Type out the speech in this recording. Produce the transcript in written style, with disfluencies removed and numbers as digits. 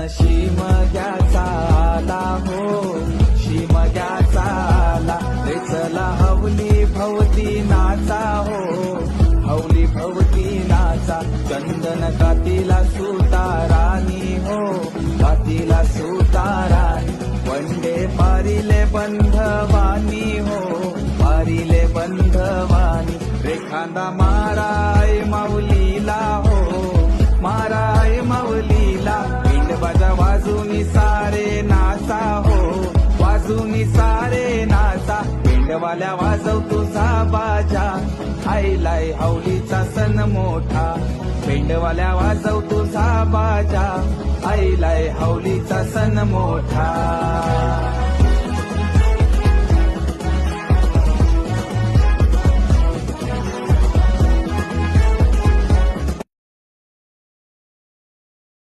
शिमग्याचा आला हो, शिमग्याचा आला रे चला हवली भवती नाचा हो, हवली भवती नाचा चंदन कातीला सुतारानी हो, कातीला सुतारानी वंडे पारिले बंधवानी हो, पारिले बंधवानी रेखांदा माराय माऊलीला हो, माराय माऊलीला पिंड बाजा वाजूनी सारे नाचा हो, वाजूनी सारे नाचा पिंडवाल्या वाजव तुझा बाजा आईलाय हवलीचा सण मोठा, पिंडवाल्या वाजव तुझा बाजा आईलाय हवलीचा सण मोठा.